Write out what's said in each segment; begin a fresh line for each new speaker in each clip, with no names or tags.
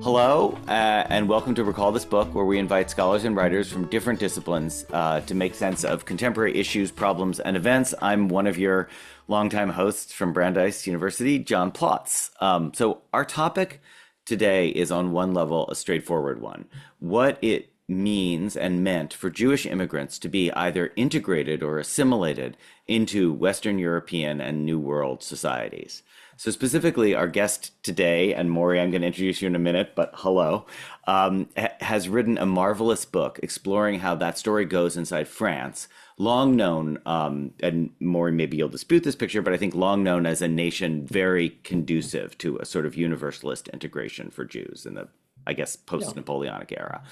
Hello, and welcome to Recall This Book, where we invite scholars and writers from different disciplines to make sense of contemporary issues, problems, and events. I'm one of your longtime hosts from Brandeis University, John Plotz. So our topic today is on one level a straightforward one. What it means and meant for Jewish immigrants to be either integrated or assimilated into Western European and New World societies. So specifically, our guest today, and Maury, I'm going to introduce you in a minute, but hello, has written a marvelous book exploring how that story goes inside France, long known, and Maury, maybe you'll dispute this picture, but I think long known as a nation very conducive to a sort of universalist integration for Jews in the, I guess, post-Napoleonic era.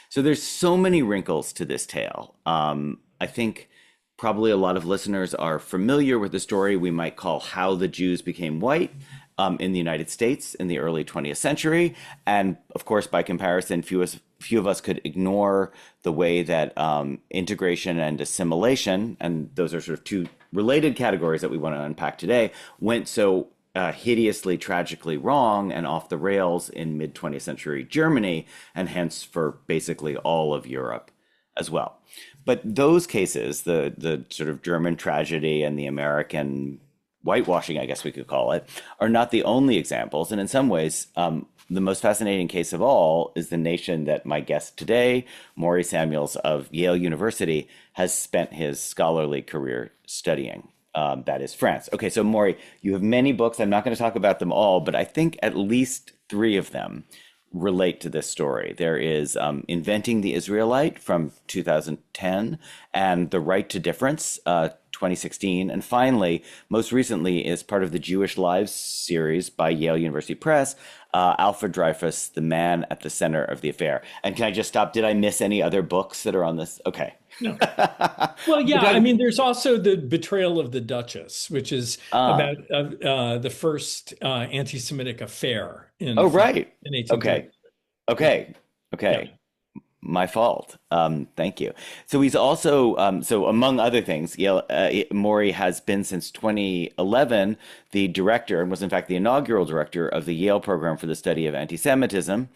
So there's so many wrinkles to this tale. I think probably a lot of listeners are familiar with the story we might call How the Jews Became White in the United States in the early 20th century. And of course, by comparison, few of us could ignore the way that integration and assimilation, and those are sort of two related categories that we want to unpack today, went so hideously, tragically wrong and off the rails in mid-20th century Germany, and hence for basically all of Europe as well. But those cases, the sort of German tragedy and the American whitewashing, I guess we could call it, are not the only examples. And in some ways, the most fascinating case of all is the nation that my guest today, Maurice Samuels of Yale University, has spent his scholarly career studying. That is France. Okay, so Maury, you have many books. I'm not going to talk about them all, but I think at least three of them relate to this story. There is Inventing the Israelite from 2010 and The Right to Difference, 2016. And finally, most recently, is part of the Jewish Lives series by Yale University Press, Alfred Dreyfus, The Man at the Center of the Affair. And can I just stop? Did I miss any other books that are on this? Okay.
No. Well, yeah, I mean, there's also The Betrayal of the Duchess, which is
Uh,
about the first anti-Semitic affair in
oh,
France
right.
in 1830.
Okay. Okay.
Yeah.
Okay. My fault. Thank you. So he's also, so among other things, Yale, Maury has been since 2011 the director and was in fact the inaugural director of the Yale Program for the Study of Anti-Semitism,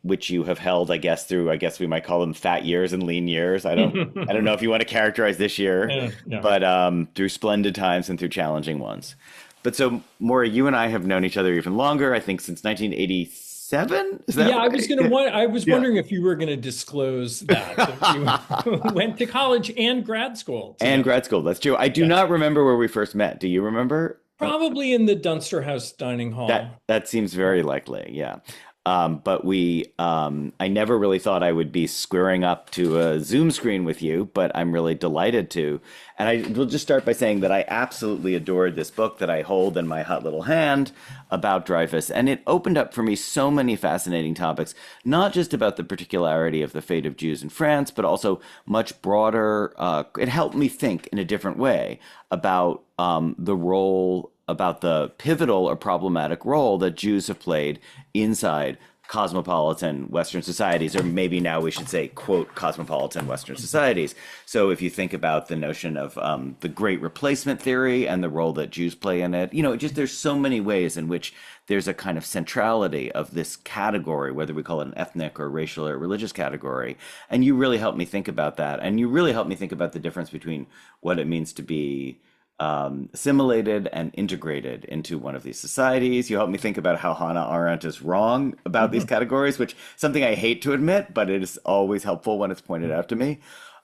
which you have held, I guess, through, I guess we might call them fat years and lean years. I don't know if you want to characterize this year,
Yeah, yeah.
but through splendid times and through challenging ones. But so, Maury, you and I have known each other even longer, I think since 1987. Is that
Yeah, I was
right?
I was
Yeah.
wondering if you were going to disclose that you went to college and grad school
And
together.
grad school. That's true. I do
Yeah.
not remember where we first met. Do you remember?
Probably in the Dunster House dining hall.
That seems very likely. Yeah. But I never really thought I would be squaring up to a Zoom screen with you, but I'm really delighted to. And I will just start by saying that I absolutely adored this book that I hold in my hot little hand about Dreyfus. And it opened up for me so many fascinating topics, not just about the particularity of the fate of Jews in France, but also much broader. It helped me think in a different way about the role, about the pivotal or problematic role that Jews have played inside cosmopolitan Western societies, or maybe now we should say, quote, cosmopolitan Western societies. So if you think about the notion of the Great Replacement theory and the role that Jews play in it, just there's so many ways in which there's a kind of centrality of this category, whether we call it an ethnic or racial or religious category. And you really helped me think about that. And you really helped me think about the difference between what it means to be assimilated and integrated into one of these societies. You helped me think about how Hannah Arendt is wrong about these categories, which is something I hate to admit, but it is always helpful when it's pointed out to me.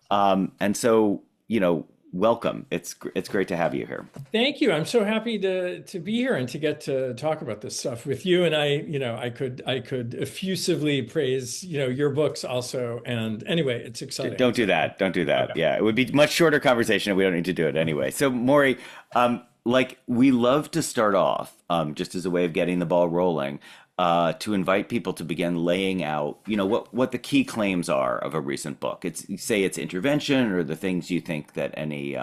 And so, welcome. It's great to have you here.
Thank you. I'm so happy to be here and to get to talk about this stuff with you. And I could effusively praise, your books also. And anyway, it's exciting.
Don't do that. Don't do that.
Okay.
Yeah, it would be much shorter conversation if we don't need to do it anyway. So, Maury, like we love to start off, just as a way of getting the ball rolling, to invite people to begin laying out, what the key claims are of a recent book. Say it's intervention or the things you think that any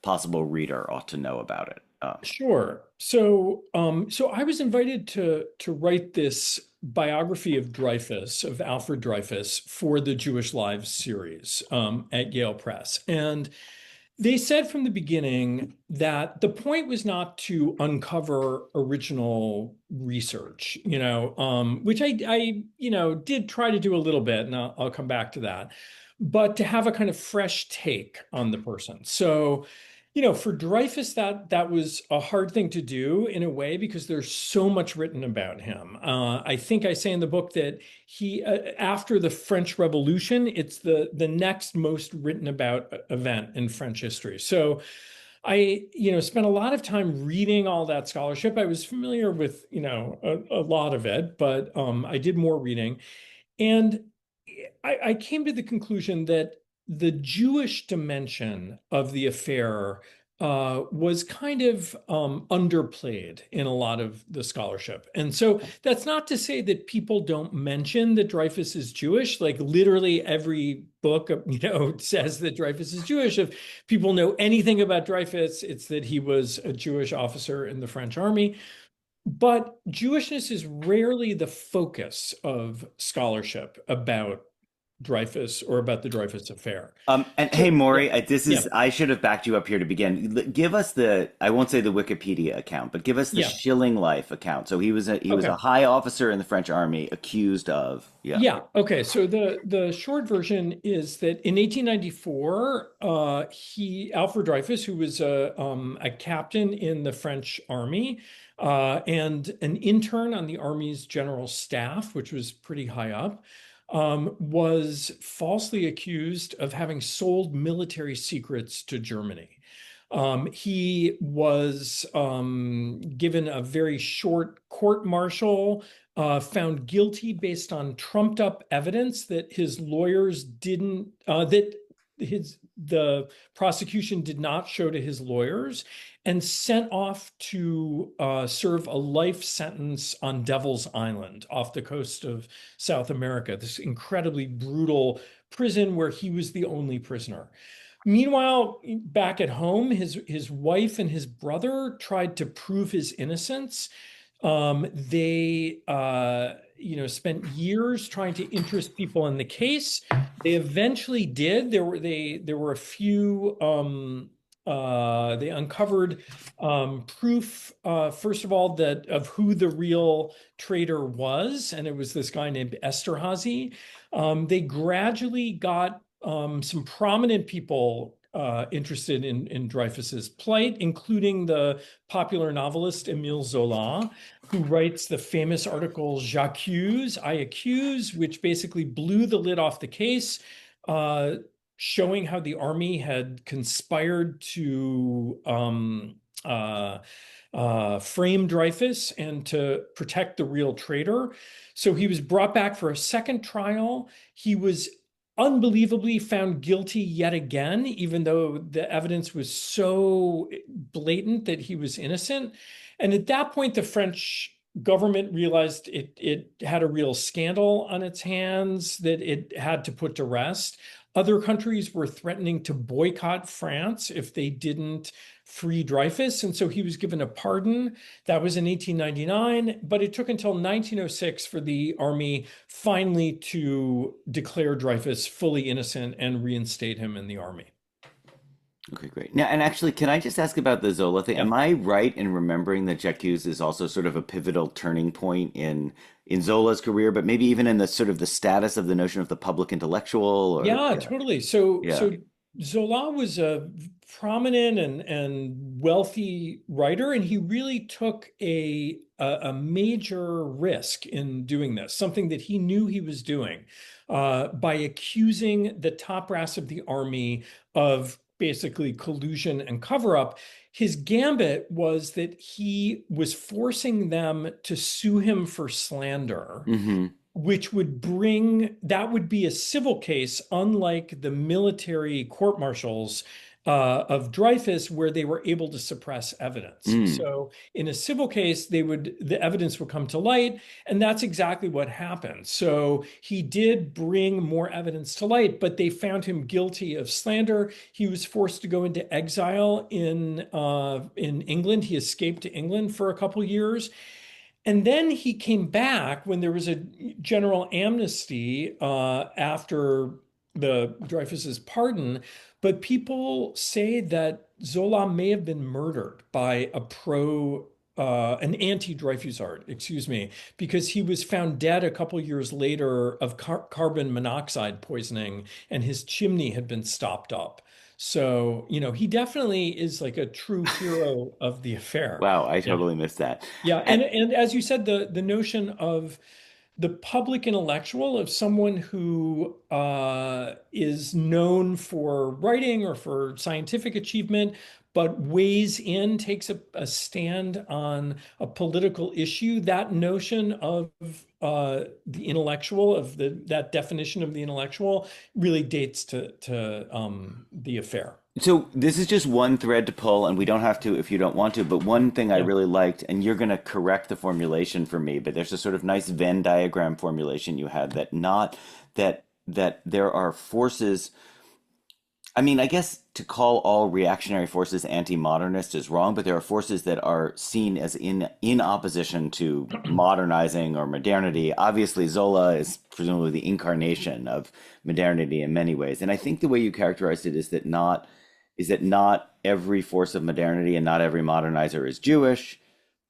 possible reader ought to know about it.
Sure. So I was invited to write this biography of Dreyfus, of Alfred Dreyfus, for the Jewish Lives series at Yale Press. And They said from the beginning that the point was not to uncover original research, which I did try to do a little bit, and I'll come back to that, but to have a kind of fresh take on the person. So, for Dreyfus, that was a hard thing to do in a way because there's so much written about him. I think I say in the book that after the French Revolution, it's the next most written about event in French history. So I, spent a lot of time reading all that scholarship. I was familiar with, a lot of it, but I did more reading. And I came to the conclusion that the Jewish dimension of the affair was kind of underplayed in a lot of the scholarship. And so that's not to say that people don't mention that Dreyfus is Jewish. Like literally every book, says that Dreyfus is Jewish. If people know anything about Dreyfus, it's that he was a Jewish officer in the French army. But Jewishness is rarely the focus of scholarship about Dreyfus or about the Dreyfus affair.
And hey,
So, yeah,
Maury,
yeah,
I should have backed you up here to begin. Give us I won't say the Wikipedia account, but give us the
yeah.
Schilling Life account. So he was a
Okay.
high officer in the French army accused of, yeah.
Yeah. Okay. So the short version is that in 1894, Alfred Dreyfus, who was a captain in the French army, and an intern on the army's general staff, which was pretty high up, was falsely accused of having sold military secrets to Germany. He was given a very short court martial, found guilty based on trumped up evidence that his lawyers didn't, that the prosecution did not show to his lawyers, and sent off to serve a life sentence on Devil's Island off the coast of South America, this incredibly brutal prison where he was the only prisoner. Meanwhile, back at home, his wife and his brother tried to prove his innocence. They spent years trying to interest people in the case. They eventually did. There were a few. They uncovered proof, first of all, that of who the real traitor was, and it was this guy named Esterhazy. They gradually got some prominent people interested in Dreyfus's plight, including the popular novelist Émile Zola, who writes the famous article J'accuse, I accuse, which basically blew the lid off the case, uh, showing how the army had conspired to frame Dreyfus and to protect the real traitor. So he was brought back for a second trial. He was unbelievably found guilty yet again, even though the evidence was so blatant that he was innocent. And at that point, the French government realized it had a real scandal on its hands that it had to put to rest. Other countries were threatening to boycott France if they didn't free Dreyfus. And so he was given a pardon. That was in 1899, but it took until 1906 for the army finally to declare Dreyfus fully innocent and reinstate him in the army.
Okay, great. Now, and actually, can I just ask about the Zola thing?
Yeah.
Am I right in remembering that J'accuse is also sort of a pivotal turning point in Zola's career, but maybe even in the sort of the status of the notion of the public intellectual or
Yeah,
yeah,
totally. So,
yeah.
Zola was a prominent and wealthy writer, and he really took a major risk in doing this, something that he knew he was doing, by accusing the top brass of the army of basically collusion and cover up. His gambit was that he was forcing them to sue him for slander,
Hmm.
which that would be a civil case, unlike the military court martials of Dreyfus, where they were able to suppress evidence.
Mm.
So in a civil case, the evidence would come to light, and that's exactly what happened. So he did bring more evidence to light, but they found him guilty of slander. He was forced to go into exile in England. He escaped to England for a couple years. And then he came back when there was a general amnesty after the Dreyfus's pardon. but people say that Zola may have been murdered by an anti-Dreyfusard, excuse me, because he was found dead a couple years later of carbon monoxide poisoning, and his chimney had been stopped up. So, he definitely is like a true hero of the affair.
Wow, I
Yeah.
totally missed that.
Yeah,
And,
and as you said, the notion of the public intellectual, of someone who is known for writing or for scientific achievement, but weighs in, takes a stand on a political issue. That notion of the intellectual, of that definition of the intellectual, really dates to the affair.
so this is just one thread to pull, and we don't have to if you don't want to. But one thing I
Yeah.
really liked, and you're going to correct the formulation for me, but there's a sort of nice Venn diagram formulation you had that not that there are forces. I mean, I guess to call all reactionary forces anti-modernist is wrong, but there are forces that are seen as in opposition to modernizing or modernity. Obviously, Zola is presumably the incarnation of modernity in many ways, and I think the way you characterized it is that not every force of modernity and not every modernizer is Jewish,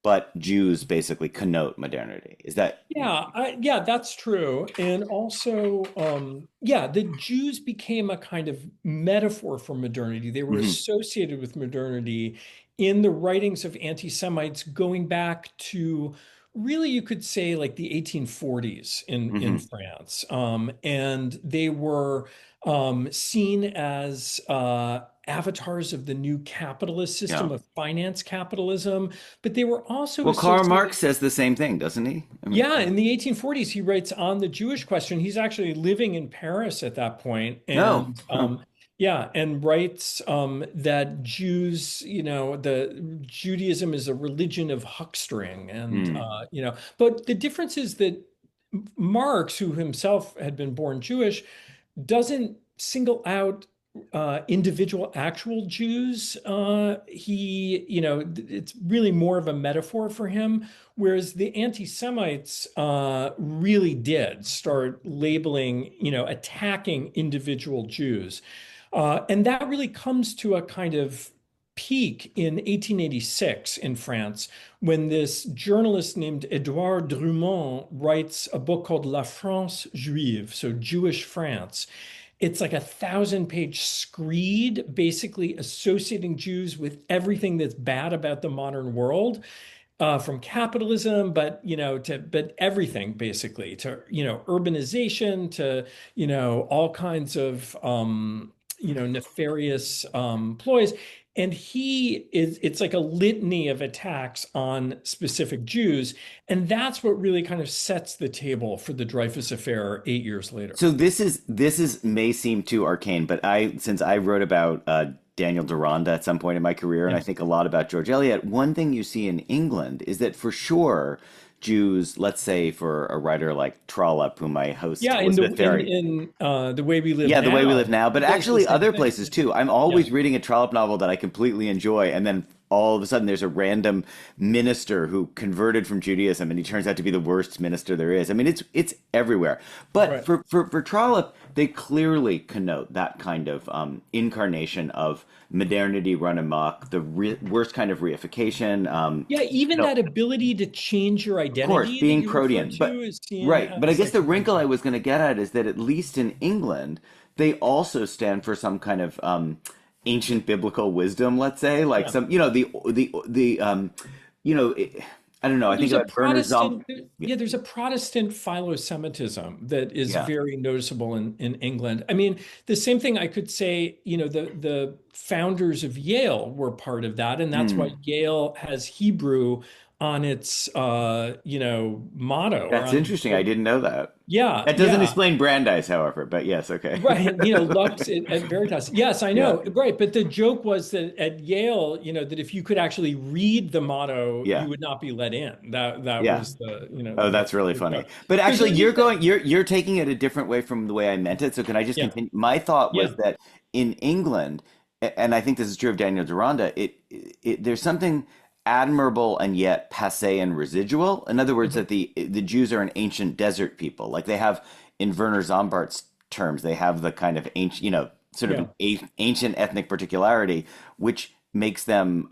but Jews basically connote modernity. Is that?
Yeah, that's true. And also, yeah, the Jews became a kind of metaphor for modernity. They were
Hmm.
associated with modernity in the writings of anti-Semites going back to, really, you could say, like the 1840s in
Hmm.
France. And they were seen as avatars of the new capitalist
Yeah.
system of finance capitalism, but they were also
Well, Karl
associated.
Marx says the same thing, doesn't he? I mean,
Yeah, in the 1840s, he writes on the Jewish question. He's actually living in Paris at that point,
no.
and yeah, and writes that Jews, the Judaism is a religion of huckstering, and
Hmm.
but the difference is that Marx, who himself had been born Jewish, doesn't single out individual actual Jews. It's really more of a metaphor for him. Whereas the anti-Semites really did start labeling, attacking individual Jews. And that really comes to a kind of peak in 1886 in France, when this journalist named Edouard Drummond writes a book called La France Juive, so Jewish France. It's like 1,000-page screed, basically associating Jews with everything that's bad about the modern world, from capitalism, but everything basically, to urbanization, to all kinds of nefarious ploys. And it's like a litany of attacks on specific Jews, and that's what really kind of sets the table for the Dreyfus affair 8 years later.
So this is may seem too arcane, but since I wrote about Daniel Deronda at some point in my career, and I
Yeah.
think a lot about George Eliot, one thing you see in England is that for sure Jews, let's say for a writer like Trollope, whom I host
Yeah, in the
Elizabeth Ferry.
in The Way We Live
Yeah, the way we live
Now,
now, but
he does the
actually
same
other
thing.
places too. I'm
Yeah.
always reading a Trollope novel that I completely enjoy, and then all of a sudden there's a random minister who converted from Judaism, and he turns out to be the worst minister there is. I mean, it's everywhere. But
Right.
for Trollope, they clearly connote that kind of incarnation of modernity run amok, the worst kind of reification.
Yeah, even that ability to change your
Of course,
identity that
being
you refer
protean.
to
But
is seen
right, but I
as
guess
like
the
something
wrinkle I
bad.
was going to get at is that at least in England, they also stand for some kind of ancient biblical wisdom. Let's say, like
Yeah.
some, you know, it, I don't know. I think
There's a
about Bernard Zom.
Protestant,
Yeah,
yeah, there's a Protestant philo-Semitism that is
yeah.
very noticeable in England. I mean, the same thing I could say, the founders of Yale were part of that, and that's why
Hmm.
Yale has Hebrew on its motto, or
That's
on its
interesting. I didn't know that.
yeah,
That doesn't
yeah.
explain Brandeis, however. But yes, okay.
Right, Lux at Veritas. Yes, I
Yeah,
know. Right, but the joke was that at Yale, that if you could actually read the motto,
yeah,
you would not be let in. That
yeah.
was the,
Oh,
the,
that's really
the
funny.
joke.
But
So
actually,
there is that.
you're taking it a different way from the way I meant it. So can I just
Yeah,
continue? My thought was
yeah.
that in England, and I think this is true of Daniel Deronda, there's something admirable and yet passé and residual. In other words,
Mhm.
that the Jews are an ancient desert people. Like they have in Werner Zombart's terms, they have the kind of ancient, sort of an
Yeah.
ancient ethnic particularity, which makes them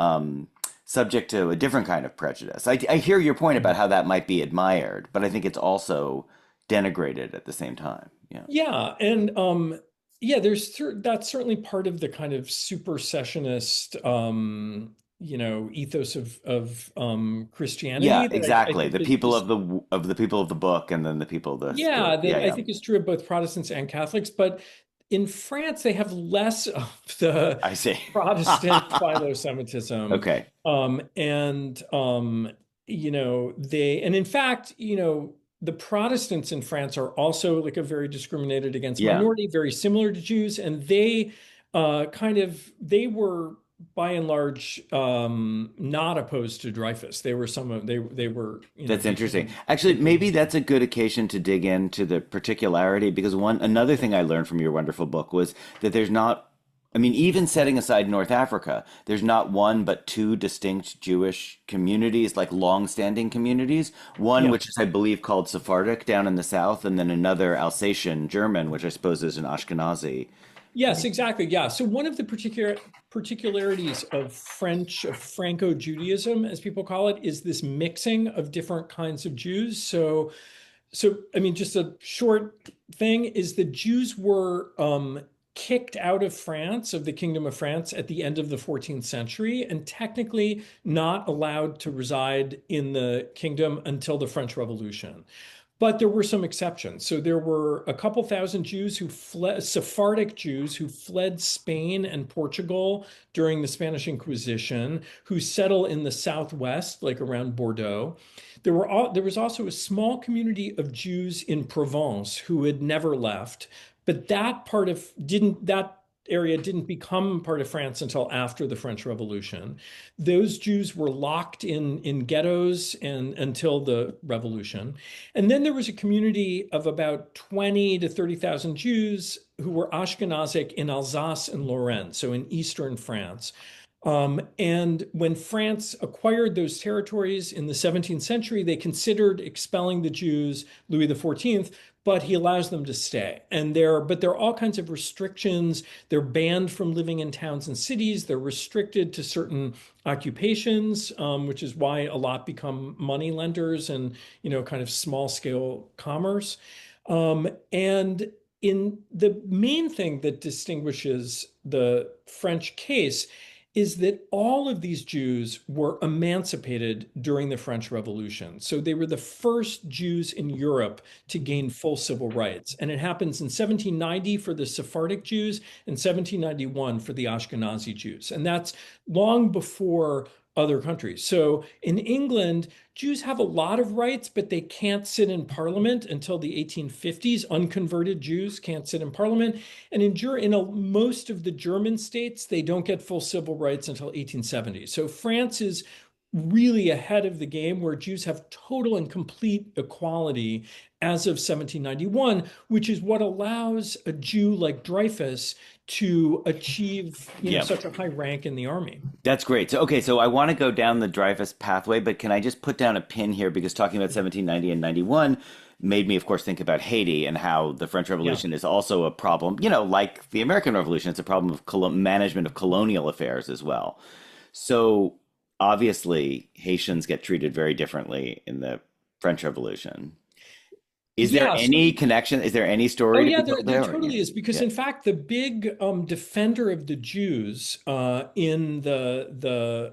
subject to a different kind of prejudice. I hear your point about how that might be admired, but I think it's also denigrated at the same time. Yeah.
Yeah, and yeah, that's certainly part of the kind of supersessionist ethos of
Yeah,
Christianity that I
exactly.
think
The people
is
of the people of the book, and then the people of
yeah,
yeah,
that I
yeah.
think is true of both Protestants and Catholics, but in France they have less of the
I see.
Protestant philo-Semitism.
Okay.
And they and in fact, the Protestants in France are also like a very discriminated against
Yeah.
minority, very similar to Jews, and they were by and large not opposed to Dreyfus. They were some of they were,
That's interesting.
behind
Actually,
behind.
maybe that's a good occasion to dig into the particularity because another thing I learned from your wonderful book was that there's not I mean, even setting aside North Africa, there's not one but two distinct Jewish communities, like long-standing communities. One
Yeah.
which is, I believe, called Sephardic down in the south, and then another Alsatian German, which I suppose is an Ashkenazi.
Yes, exactly. Yeah. So one of the particularities of Franco-Judaism, as people call it, is this mixing of different kinds of Jews. So I mean, just a short thing is the Jews were kicked out of France, of the Kingdom of France, at the end of the 14th century, and technically not allowed to reside in the kingdom until the French Revolution. But there were some exceptions. So there were a couple thousand Jews who fled, Sephardic Jews who fled Spain and Portugal during the Spanish Inquisition, who settle in the southwest, like around Bordeaux. There was also a small community of Jews in Provence who had never left, but that area didn't become part of France until after the French Revolution. Those Jews were locked in ghettos and until the revolution. And then there was a community of about 20 to 30,000 Jews who were Ashkenazic in Alsace and Lorraine, so in eastern France. And when France acquired those territories in the 17th century, they considered expelling the Jews, Louis XIV, but he allows them to stay. But there are all kinds of restrictions. They're banned from living in towns and cities. They're restricted to certain occupations, which is why a lot become money lenders and, kind of small scale commerce. And in the main thing that distinguishes the French case is that all of these Jews were emancipated during the French Revolution. So they were the first Jews in Europe to gain full civil rights. And it happens in 1790 for the Sephardic Jews and 1791 for the Ashkenazi Jews. And that's long before other countries. So in England, Jews have a lot of rights, but they can't sit in parliament until the 1850s. Unconverted Jews can't sit in parliament. And most of the German states, they don't get full civil rights until 1870. So France is really ahead of the game where Jews have total and complete equality as of 1791, which is what allows a Jew like Dreyfus to achieve,
Yeah.
such a high rank in the army.
That's great. So, okay, so I want to go down the Dreyfus pathway, but can I just put down a pin here because talking about 1790 and 91 made me, of course, think about Haiti and how the French
Yeah.
Revolution is also a problem, like the American Revolution, it's a problem of management of colonial affairs as well. So, obviously, Haitians get treated very differently in the French Revolution. Is there
Yeah.
any connection? Is there any
Oh
story to
yeah,
be
there
told
there
there? Or,
totally is because
yeah.
in fact the big defender of the Jews in the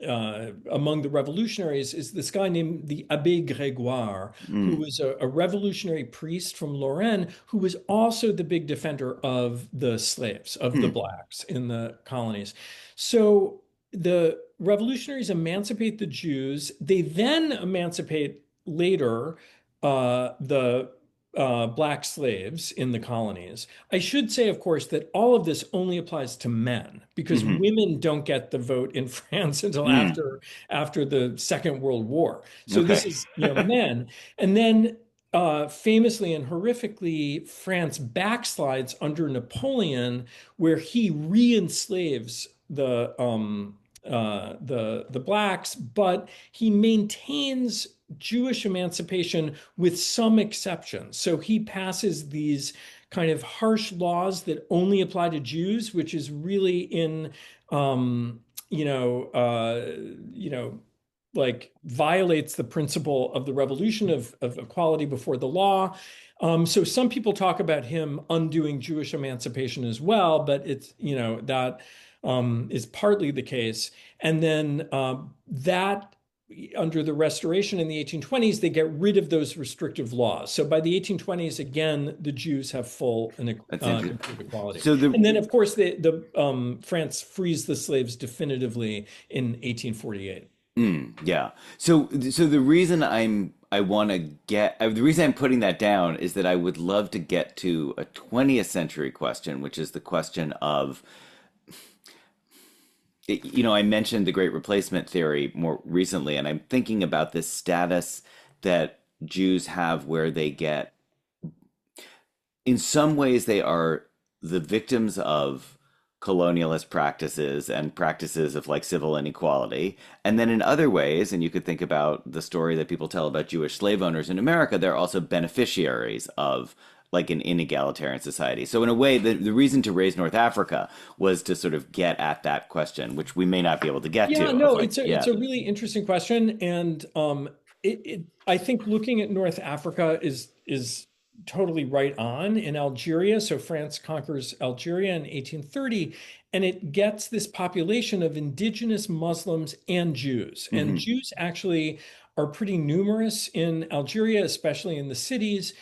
among the revolutionaries is this guy named the Abbé Grégoire, who
Mm,
was a revolutionary priest from Lorraine, who was also the big defender of the slaves, of the
hmm,
blacks in the colonies. So the revolutionaries emancipate the Jews. They then emancipate later the black slaves in the colonies. I should say, of course, that all of this only applies to men because
hmm,
women don't get the vote in France until
mm.
after the Second World War. So this
Okay.
is, men. And then famously and horrifically, France backslides under Napoleon, where he re-enslaves the blacks, but he maintains Jewish emancipation with some exceptions. So he passes these kind of harsh laws that only apply to Jews, which is really in, um, you know, uh, you know, like violates the principle of the revolution of equality before the law. So some people talk about him undoing Jewish emancipation as well, but it's, that is partly the case. And then that under the Restoration in the 1820s, they get rid of those restrictive laws. So by the 1820s, again, the Jews have full and
That's interesting.
complete equality.
So
And then,
the
of course, France frees the slaves definitively in 1848.
yeah. So the reason I want to get the reason I'm putting that down is that I would love to get to a 20th century question, which is the question of I mentioned the Great Replacement theory more recently, and I'm thinking about this status that Jews have where they get, in some ways, they are the victims of colonialist practices and practices of like civil inequality. And then in other ways, and you could think about the story that people tell about Jewish slave owners in America, they're also beneficiaries of like an inegalitarian society. So in a way, the reason to raise North Africa was to sort of get at that question, which we may not be able to get
Yeah,
to of
no,
like,
it's
yeah.
a really interesting question, and I think looking at North Africa is totally right on in Algeria. So France conquers Algeria in 1830, and it gets this population of indigenous Muslims and Jews. And
Hmm.
Jews actually are pretty numerous in Algeria, especially in the cities.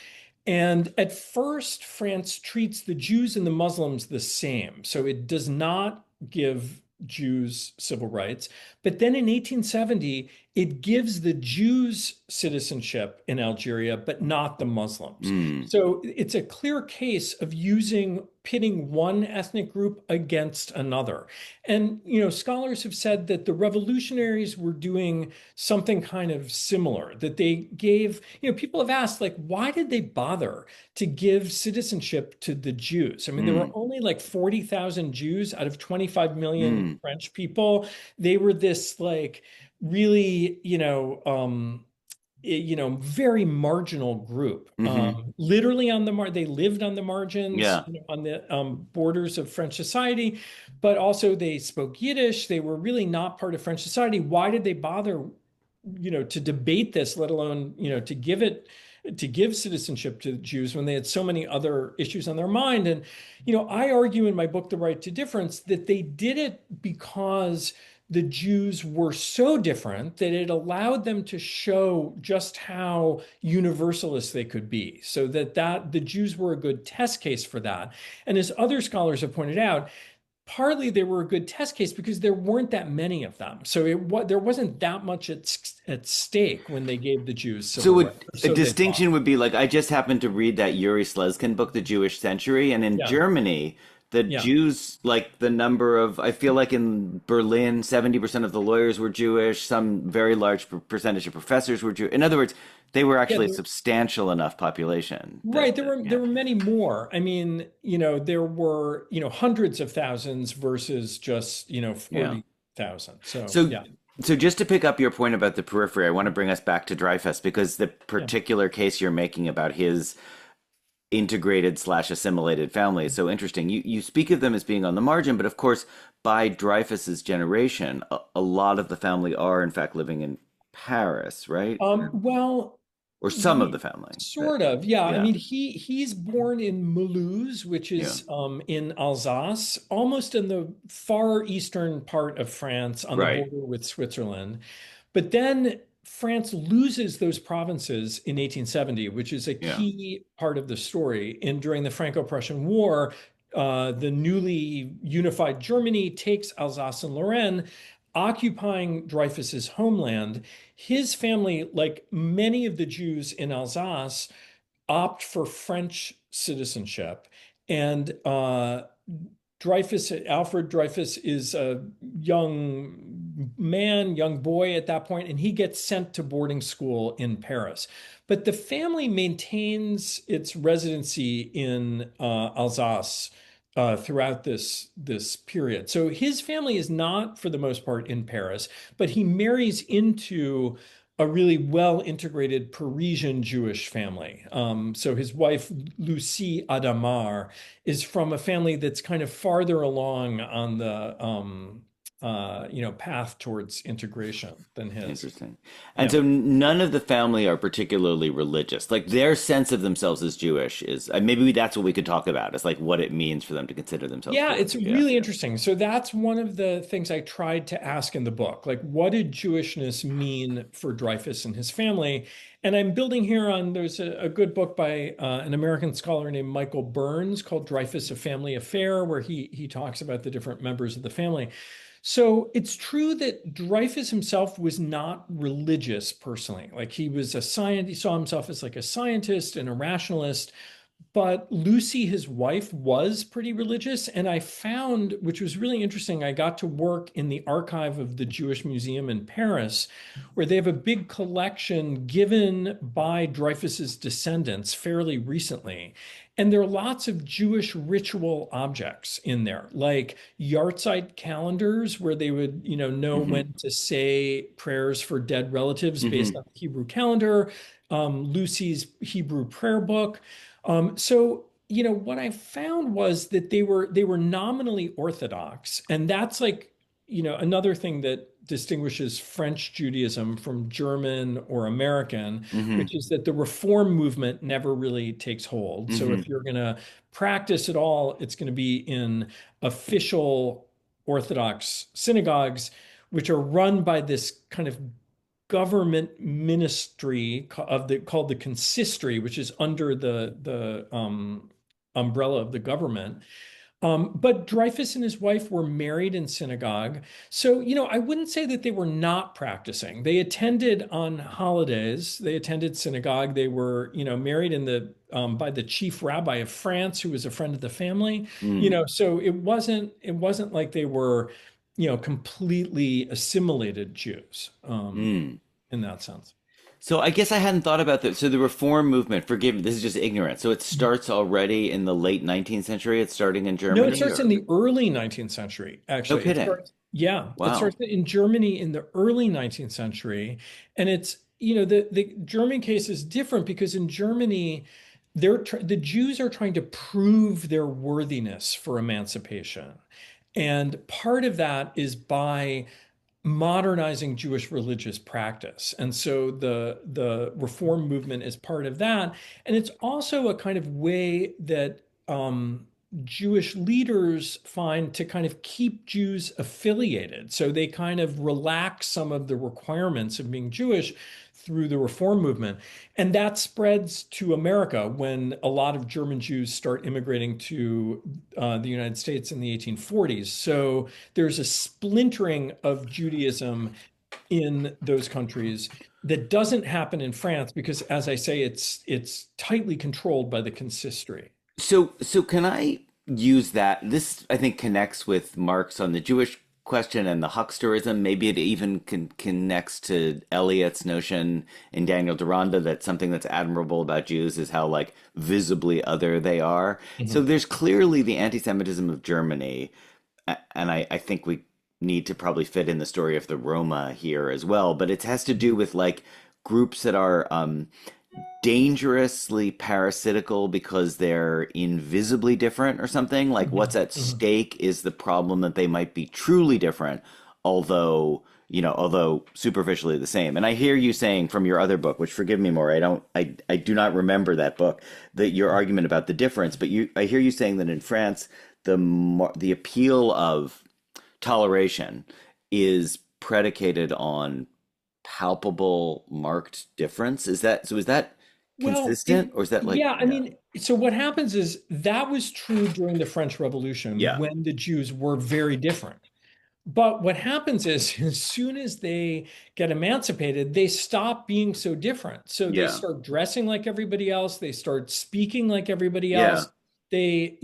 And at first, France treats the Jews and the Muslims the same. So it does not give Jews civil rights. But then in 1870, it gives the Jews citizenship in Algeria, but not the Muslims.
Mm.
So it's a clear case of pitting one ethnic group against another. And, scholars have said that the revolutionaries were doing something kind of similar, that they gave, people have asked, like, why did they bother to give citizenship to the Jews? I mean, there were
Mm.
only like 40,000 Jews out of 25 million
Mm.
French people. They were this like really, very marginal group.
Hmm.
Literally they lived on the margins,
Yeah.
on the borders of French society, but also they spoke Yiddish. They were really not part of French society. Why did they bother, to debate this, let alone, to give citizenship to Jews when they had so many other issues on their mind? And, I argue in my book, The Right to Difference, that they did it because the Jews were so different that it allowed them to show just how universalist they could be. So that the Jews were a good test case for that. And as other scholars have pointed out, partly they were a good test case because there weren't that many of them. So there wasn't that much at stake when they gave the Jews civil
So
rights. Or
a
so they thought.
distinction would be like I just happened to read that Yuri Slezkin book, The Jewish Century, and in
Yeah,
Germany, the
yeah.
Jews, like the number of, I feel like in Berlin, 70% of the lawyers were Jewish, some very large percentage of professors were Jewish. In other words, they were
Yeah,
actually a substantial enough population
right. There were
yeah.
there were many more. I mean, there were, hundreds of thousands versus just,
Yeah.
40,000. So
So,
yeah,
so just to pick up your point about the periphery, I want to bring us back to Dreyfus because the
yeah.
particular case you're making about his integrated slash assimilated family is so interesting. You speak of them as being on the margin, but of course, by Dreyfus's generation, a lot of the family are in fact living in Paris, right?
Well,
Or some of
Ye-
the family.
sort of, yeah. I
Yeah,
mean, he's born in Mulhouse, which
yeah,
is in Alsace, almost in the far eastern part of France, on the
right.
border with Switzerland. But then France loses those provinces in 1870, which is a
Yeah,
key part of the story. And during the Franco-Prussian War, the newly unified Germany takes Alsace and Lorraine, occupying Dreyfus's homeland. His family, like many of the Jews in Alsace, opt for French citizenship. And Alfred Dreyfus is a young boy at that point, and he gets sent to boarding school in Paris. But the family maintains its residency in Alsace throughout this period. So his family is not, for the most part, in Paris, but he marries into a really well integrated Parisian Jewish family. So his wife, Lucie Adamar, is from a family that's kind of farther along on the path towards integration than his.
Interesting. And
Yeah.
so none of the family are particularly religious. Like their sense of themselves as Jewish is maybe that's what we could talk about. It's like what it means for them to consider themselves
Yeah,
Jewish.
it's
Yeah.
really interesting. So that's one of the things I tried to ask in the book. Like, what did Jewishness mean for Dreyfus and his family? And I'm building here on there's a good book by an American scholar named Michael Burns called Dreyfus: A Family Affair, where he talks about the different members of the family. So it's true that Dreyfus himself was not religious personally. Like he was a scientist, he saw himself as like a scientist and a rationalist. But Lucy, his wife, was pretty religious. And I found, which was really interesting, I got to work in the archive of the Jewish Museum in Paris, where they have a big collection given by Dreyfus's descendants fairly recently. And there are lots of Jewish ritual objects in there, like yahrzeit calendars, where they would, know
Hmm.
when to say prayers for dead relatives based
Hmm.
on the Hebrew calendar, Lucy's Hebrew prayer book. So what I found was that they were nominally Orthodox, and that's like, another thing that distinguishes French Judaism from German or American,
Hmm.
which is that the Reform movement never really takes hold. So
Hmm.
if you're going to practice at all, it's going to be in official Orthodox synagogues, which are run by this kind of government ministry called the consistory, which is under the umbrella of the government. But Dreyfus and his wife were married in synagogue. So, I wouldn't say that they were not practicing. They attended on holidays. They attended synagogue. They were, married in the by the chief rabbi of France, who was a friend of the family.
Mm.
So it wasn't like they were, completely assimilated Jews,
Mm.
in that sense.
So I guess I hadn't thought about that. So the reform movement, forgive me, this is just ignorant. So it starts already in the late 19th century. It's starting in
No, it
Germany
starts in
or
the early 19th century,
no
actually.
kidding.
It
Wow.
starts in Germany in the early 19th century. And the German case is different because in Germany, the Jews are trying to prove their worthiness for emancipation. And part of that is by modernizing Jewish religious practice. And so the reform movement is part of that. And it's also a kind of way that Jewish leaders find to kind of keep Jews affiliated. So they kind of relax some of the requirements of being Jewish through the reform movement. And that spreads to America when a lot of German Jews start immigrating to the United States in the 1840s. So there's a splintering of Judaism in those countries that doesn't happen in France because, as I say, it's tightly controlled by the consistory.
So can I use that? This I think connects with Marx on the Jewish question and the hucksterism. Maybe it even connects to Eliot's notion in Daniel Deronda that something that's admirable about Jews is how like visibly other they are. So
Mhm.
there's clearly the anti-Semitism of Germany, and I think we need to probably fit in the story of the Roma here as well. But it has to do with like groups that are dangerously parasitical because they're invisibly different or something. Like what's
Mhm.
at
Mhm.
stake is the problem that they might be truly different, although superficially the same. And I hear you saying from your other book, which forgive me more, I do not remember that book, that your argument about the difference, but I hear you saying that in France, the appeal of toleration is predicated on palpable marked difference. Is that
Well,
consistent or is that like
yeah, I
yeah.
mean, so what happens is that was true during the French Revolution
Yeah.
when the Jews were very different. But what happens is, as soon as they get emancipated, they stop being so different. So they
Yeah.
start dressing like everybody else. They start speaking like everybody
Yeah.
else. They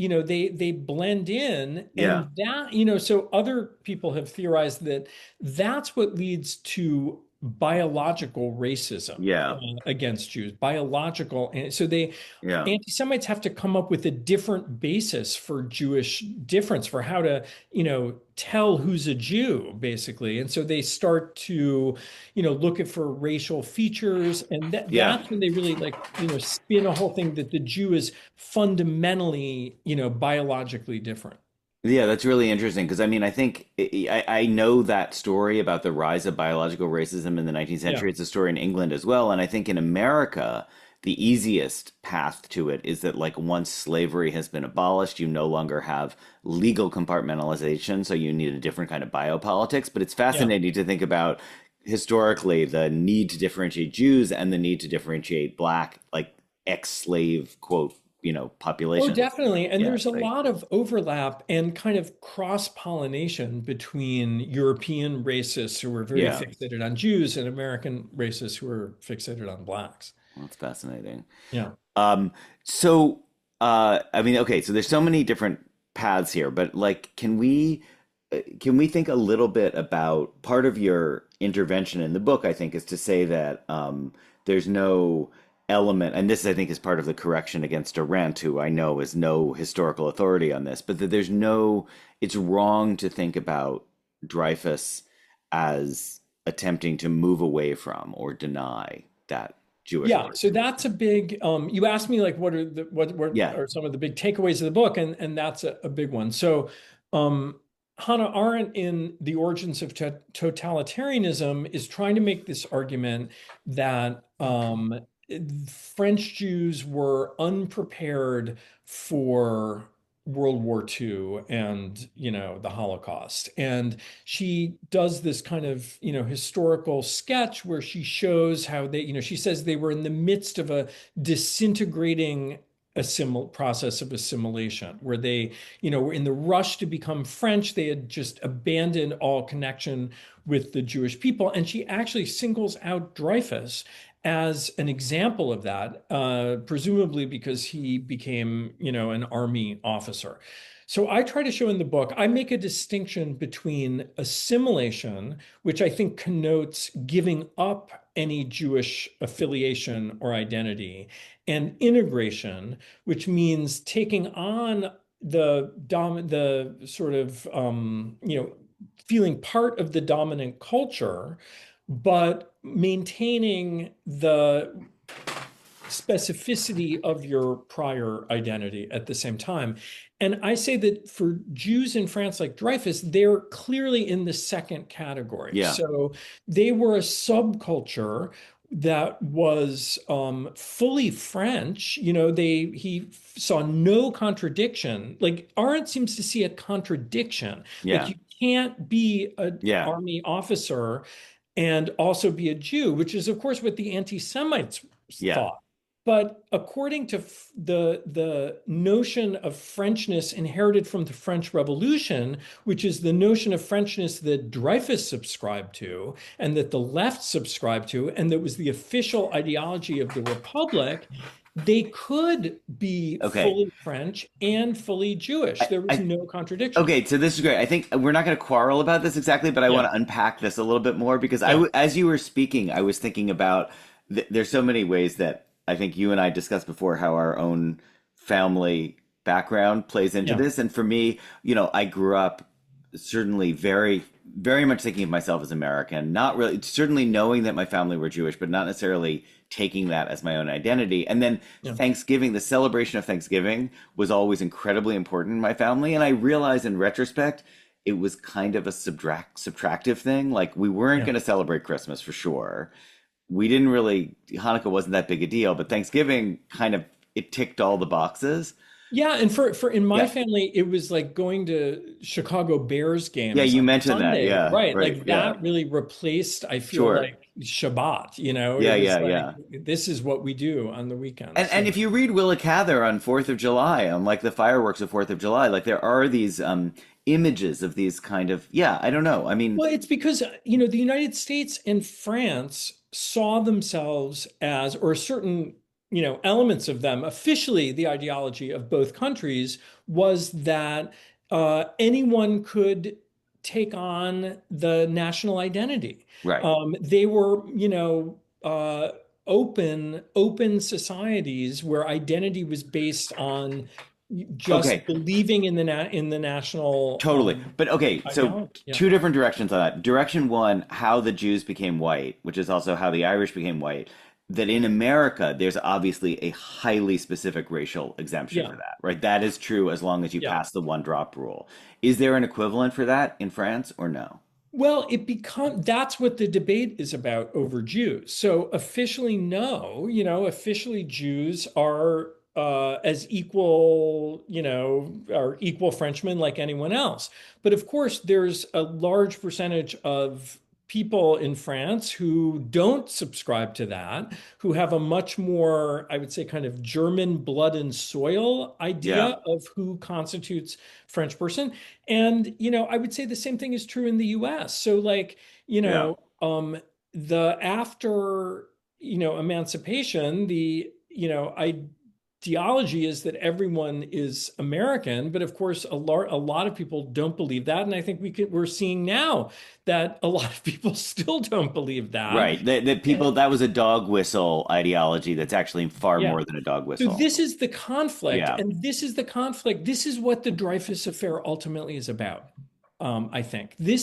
blend in,
Yeah.
and that, so other people have theorized that that's what leads to biological racism
Yeah.
against Jews, biological. And so
Yeah.
anti-Semites have to come up with a different basis for Jewish difference for how to, tell who's a Jew, basically. And so they start to, look at for racial features. And
Yeah.
that's when they really like, spin a whole thing that the Jew is fundamentally, biologically different.
Yeah, that's really interesting because I mean, I think I know that story about the rise of biological racism in the 19th
Yeah.
century. It's a story in England as well. And I think in America, the easiest path to it is that, like, once slavery has been abolished, you no longer have legal compartmentalization. So you need a different kind of biopolitics. But it's
Yeah.
fascinating to think about historically the need to differentiate Jews and the need to differentiate Black, like, ex-slave, quote,
Oh,
populations.
definitely. And
Yeah,
there's a
like,
lot of overlap and kind of cross-pollination between European racists who are very
yeah.
fixated on Jews and American racists who are fixated on blacks.
Well, that's fascinating.
Yeah.
Um, so, I mean, okay, so there's so many different paths here, but like, can we think a little bit about part of your intervention in the book, I think, is to say that there's no element, and this I think is part of the correction against Arendt, who I know is no historical authority on this, but that there's no, it's wrong to think about Dreyfus as attempting to move away from or deny that Jewish
Yeah, so
origin.
that's a big you asked me like what
Yeah,
are some of the big takeaways of the book, and that's a big one. So Hannah Arendt in The Origins of Totalitarianism is trying to make this argument that French Jews were unprepared for World War II and, the Holocaust. And she does this kind of, historical sketch where she shows how they, she says they were in the midst of a disintegrating process of assimilation where they, were in the rush to become French. They had just abandoned all connection with the Jewish people. And she actually singles out Dreyfus as an example of that, presumably because he became, an army officer. So I try to show in the book, I make a distinction between assimilation, which I think connotes giving up any Jewish affiliation or identity, and integration, which means taking on the sort of feeling part of the dominant culture, but maintaining the specificity of your prior identity at the same time. And I say that for Jews in France like Dreyfus, they're clearly in the second category.
yeah,
So they were a subculture that was fully French. He saw no contradiction. Like Arendt seems to see a contradiction. Like
yeah,
you can't be an
yeah,
army officer and also be a Jew, which is, of course, what the anti-Semites
yeah.
thought. But according to the notion of Frenchness inherited from the French Revolution, which is the notion of Frenchness that Dreyfus subscribed to and that the left subscribed to, and that was the official ideology of the Republic, they could be
Okay.
fully French and fully Jewish. There was
I
no contradiction.
Okay, so this is great. I think we're not going to quarrel about this exactly, but I want
Yeah,
to unpack this a little bit more because
yeah,
as you were speaking, I was thinking about there's so many ways that I think you and I discussed before how our own family background plays into
yeah,
this. And for me, I grew up certainly very, very much thinking of myself as American, not really, certainly knowing that my family were Jewish, but not necessarily taking that as my own identity. And then
yeah.
Thanksgiving, the celebration of Thanksgiving was always incredibly important in my family. And I realized in retrospect, it was kind of a subtractive thing. Like we weren't
Yeah.
going to celebrate Christmas for sure. We didn't really, Hanukkah wasn't that big a deal, but Thanksgiving kind of, it ticked all the boxes.
Yeah, and for in my
Yeah.
family, it was like going to Chicago Bears
Yeah,
games
you
on
mentioned that.
Sunday,
Yeah,
right?
right.
Like
Yeah,
that really replaced, I feel
sure.
like Shabbat, It
Yeah,
was
yeah,
like
yeah.
this is what we do on the weekends.
And if you read Willa Cather on Fourth of July, on like the fireworks of Fourth of July, like there are these images of these kind of, yeah, I don't know. I mean,
Well, it's because, the United States and France saw themselves as, or certain, elements of them, officially the ideology of both countries was that anyone could take on the national identity.
Right.
They were, open societies where identity was based on just
Okay.
believing in the national
Totally. But okay, so
ideology. Yeah.
two different directions on that. Direction one, how the Jews became white, which is also how the Irish became white. That in America, there's obviously a highly specific racial exemption
Yeah.
for that, right? That is true as long as you
Yeah.
pass the one drop rule. Is there an equivalent for that in France or no?
Well, that's what the debate is about over Jews. So officially, no, officially Jews are as equal, are equal Frenchmen like anyone else. But of course, there's a large percentage of people in France who don't subscribe to that, who have a much more, I would say, kind of German blood and soil
Yeah.
idea of who constitutes French person. And, I would say the same thing is true in the US. So, like,
Yeah.
the after, emancipation, the, ideology is that everyone is American, but of course, a lot of people don't believe that. And I think we're seeing now that a lot of people still don't believe that.
Right. That people, that was a dog whistle ideology that's actually far
Yeah.
more than a dog
So
whistle.
this is the conflict,
Yeah.
and this is the conflict. This is what the Dreyfus affair ultimately is about. I think the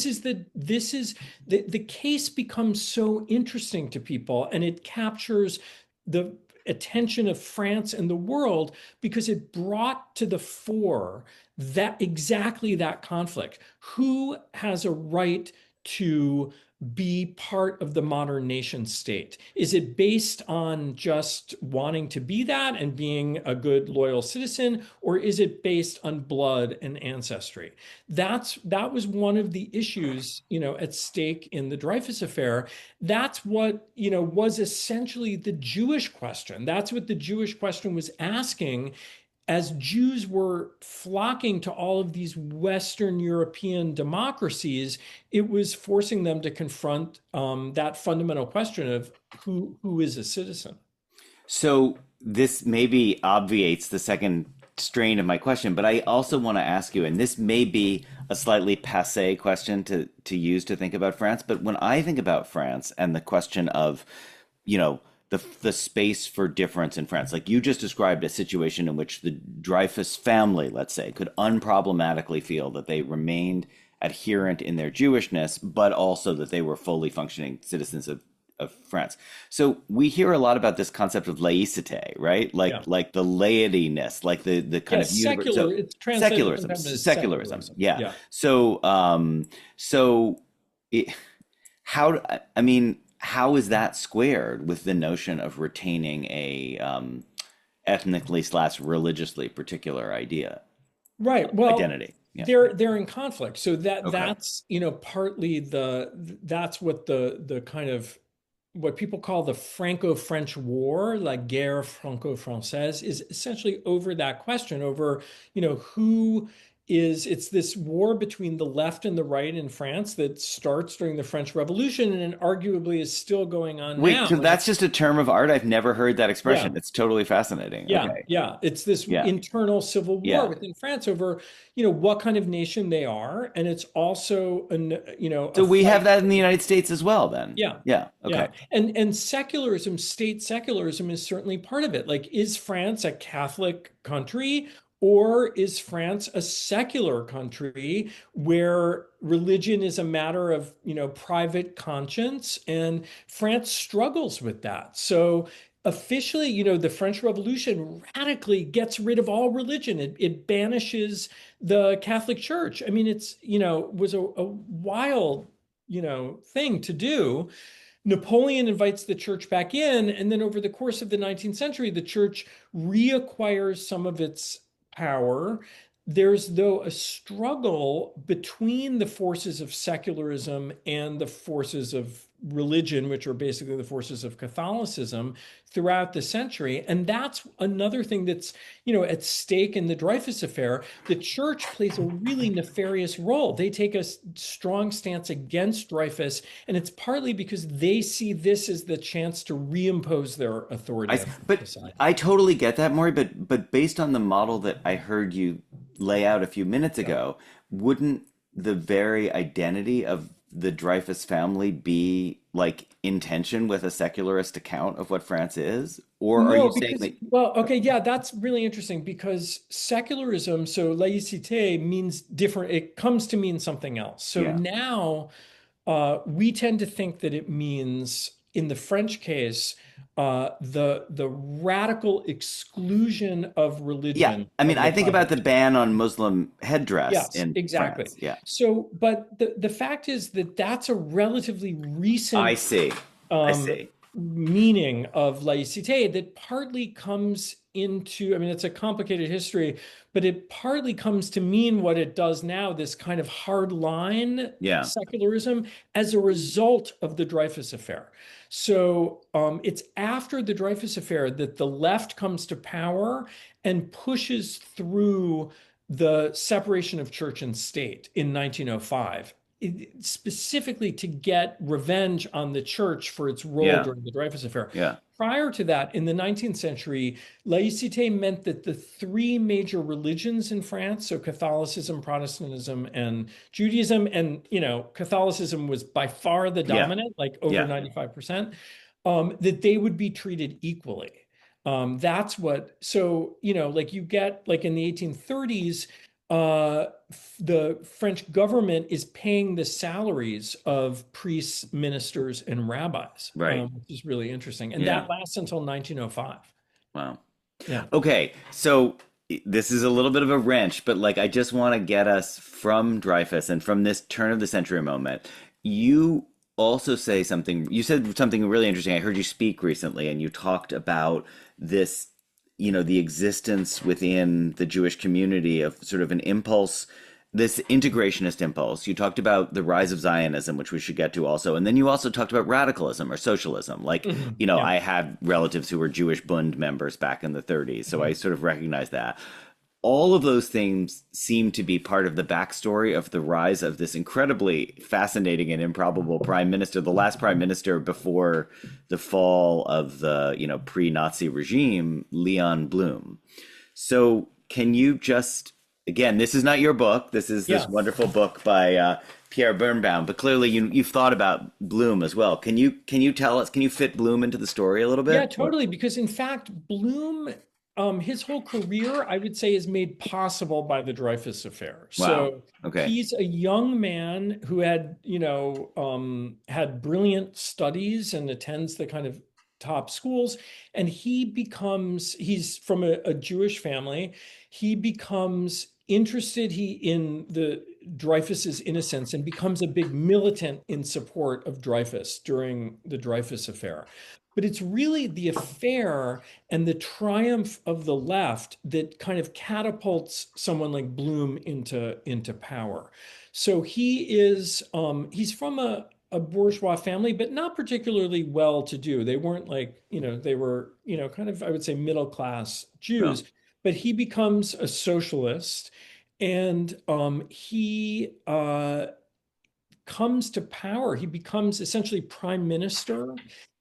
case becomes so interesting to people, and it captures the attention of France and the world because it brought to the fore that exactly that conflict. Who has a right to be part of the modern nation state? Is it based on just wanting to be that and being a good, loyal citizen, or is it based on blood and ancestry? That was one of the issues, at stake in the Dreyfus affair. That's what, was essentially the Jewish question. That's what the Jewish question was asking as Jews were flocking to all of these Western European democracies. It was forcing them to confront that fundamental question of who is a citizen.
So this maybe obviates the second strain of my question, but I also want to ask you, and this may be a slightly passé question to use to think about France, but when I think about France and the question of, you know, the space for difference in France, like you just described a situation in which the Dreyfus family, let's say, could unproblematically feel that they remained adherent in their Jewishness, but also that they were fully functioning citizens of France. So we hear a lot about this concept of laicite, right?
Yeah.
Like the laityness, like the kind of
Yes,
universe. So
it's translated
secularism,
sometimes as
secularism.
secularism.
Yeah.
Yeah.
So it, how, I mean, how is that squared with the notion of retaining a ethnically slash religiously particular idea
Right. Well,
identity? Yeah.
they're in conflict. So
Okay.
that's, partly that's what the kind of what people call the Franco-French War, la guerre franco-française, is essentially over that question, over, it's this war between the left and the right in France that starts during the French Revolution and arguably is still going on
Wait,
now.
so
And
that's just a term of art? I've never heard that expression.
yeah,
It's totally fascinating.
yeah,
Okay.
yeah. It's this
Yeah.
internal civil war
Yeah.
within France over, what kind of nation they are. And it's also a
So we have
fight.
that in the United States as well, then.
Yeah.
Yeah. Okay.
Yeah. And secularism, state secularism is certainly part of it. Like, is France a Catholic country, or is France a secular country where religion is a matter of, private conscience? And France struggles with that. So officially, the French Revolution radically gets rid of all religion. It banishes the Catholic Church. I mean, it's, was a wild, thing to do. Napoleon invites the church back in, and then over the course of the 19th century, the church reacquires some of its power. There's, though, a struggle between the forces of secularism and the forces of religion, which are basically the forces of Catholicism throughout the century. And that's another thing that's, at stake in the Dreyfus affair. The church plays a really nefarious role. They take a strong stance against Dreyfus, and it's partly because they see this as the chance to reimpose their authority on
But
society.
I totally get that, Maury. But based on the model that I heard you lay out a few minutes
Yeah.
ago, wouldn't the very identity of the Dreyfus family be like in tension with a secularist account of what France is? Or are you
No,
saying
because,
that,
well, okay, yeah, that's really interesting because secularism, so laïcité means different, it comes to mean something else. So
yeah.
now we tend to think that it means, in the French case, the radical exclusion of
Yeah.
religion
I mean,
from the
I think about
private
the
sphere.
ban on Muslim headdress
Yes,
in
exactly.
France. Yeah.
So, but the fact is that that's a relatively
I
recent
see. I
um,
see.
meaning of laïcité that partly comes into, I mean, it's a complicated history, but it partly comes to mean what it does now, this kind of hard line
Yeah.
secularism as a result of the Dreyfus affair. So it's after the Dreyfus affair that the left comes to power and pushes through the separation of church and state in 1905 specifically to get revenge on the church for its role
Yeah.
during the Dreyfus affair.
Yeah.
Prior to that, in the 19th century, laïcité meant that the three major religions in France, so Catholicism, Protestantism, and Judaism, and Catholicism was by far the
Yeah.
dominant, like over
Yeah.
95%, that they would be treated equally. That's what, so, like you get, like in the 1830s, uh, the French government is paying the salaries of priests, ministers, and rabbis,
Right.
which is really interesting. And
Yeah.
that lasts until 1905.
Wow.
Yeah.
Okay, so this is a little bit of a wrench, but like I just want to get us from Dreyfus and from this turn of the century moment. You also say something, you said something really interesting. I heard you speak recently and you talked about this, the existence within the Jewish community of sort of an impulse, this integrationist impulse. You talked about the rise of Zionism, which we should get to also. And then you also talked about radicalism or socialism. Like,
Yeah.
I had relatives who were Jewish Bund members back in the 30s. So I
Mhm.
sort of recognize that. All of those things seem to be part of the backstory of the rise of this incredibly fascinating and improbable prime minister, the last prime minister before the fall of the, pre-Nazi regime, Leon Blum. So can you just, again, this is not your book. This is this
Yeah.
wonderful book by Pierre Birnbaum, but clearly you've thought about Bloom as well. Can you tell us? Can you fit Bloom into the story a little
Yeah,
bit? Or-
totally. Because in fact, Bloom, his whole career, I would say, is made possible by the Dreyfus affair.
Wow.
So
Okay.
he's a young man who had, had brilliant studies and attends the kind of top schools. And he's from a Jewish family. He becomes interested in the Dreyfus's innocence and becomes a big militant in support of Dreyfus during the Dreyfus affair. But it's really the affair and the triumph of the left that kind of catapults someone like Bloom into power. So he's from a bourgeois family, but not particularly well-to-do. They weren't like, they were, kind of, I would say, middle class
No.
Jews. But he becomes a socialist, and he comes to power. He becomes essentially prime minister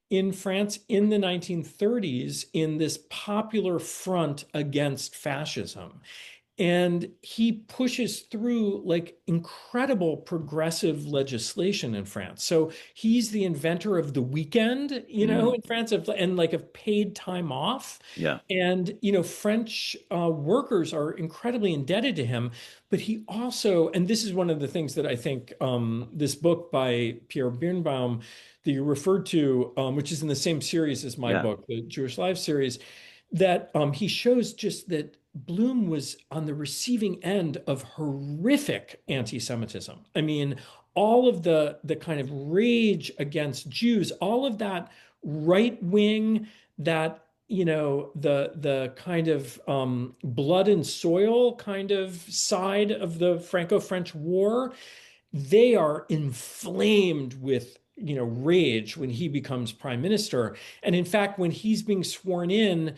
in France in the 1930s in this popular front against fascism. And he pushes through like incredible progressive legislation in France. So he's the inventor of the weekend,
Mm,
in France, and like of paid time off.
yeah.
And, French workers are incredibly indebted to him. But he also, and this is one of the things that I think this book by Pierre Birnbaum that you referred to, which is in the same series as my
Yeah.
book, the Jewish Life series, that he shows just that Bloom was on the receiving end of horrific anti-Semitism. I mean, all of the kind of rage against Jews, all of that right wing, that the kind of blood and soil kind of side of the Franco-French War, they are inflamed with rage when he becomes prime minister. And in fact, when he's being sworn in,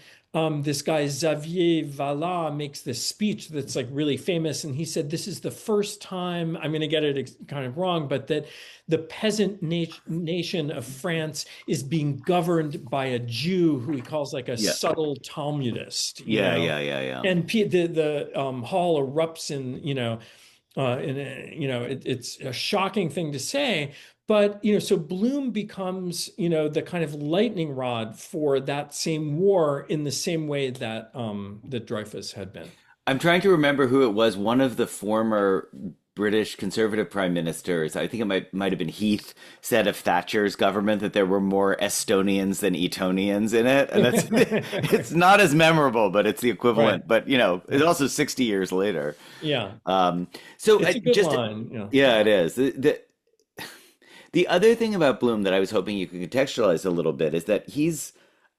this guy Xavier Vallat makes this speech that's like really famous, and he said this is the first time, I'm going to get it kind of wrong, but that the peasant nation of France is being governed by a Jew who he calls like a
Yeah.
subtle Talmudist,
Yeah. Yeah. Yeah. Yeah.
and the hall erupts in And it's a shocking thing to say, but so Bloom becomes the kind of lightning rod for that same war in the same way that that Dreyfus had been.
I'm trying to remember who it was. One of the former British Conservative prime ministers, I think it might have been Heath, said of Thatcher's government that there were more Estonians than Etonians in it, and that's it's not as memorable, but it's the
Right.
equivalent. But it's also 60 years later.
Yeah.
So
It's
I
a good
just
line. Yeah.
yeah, it is. The other thing about Bloom that I was hoping you could contextualize a little bit is that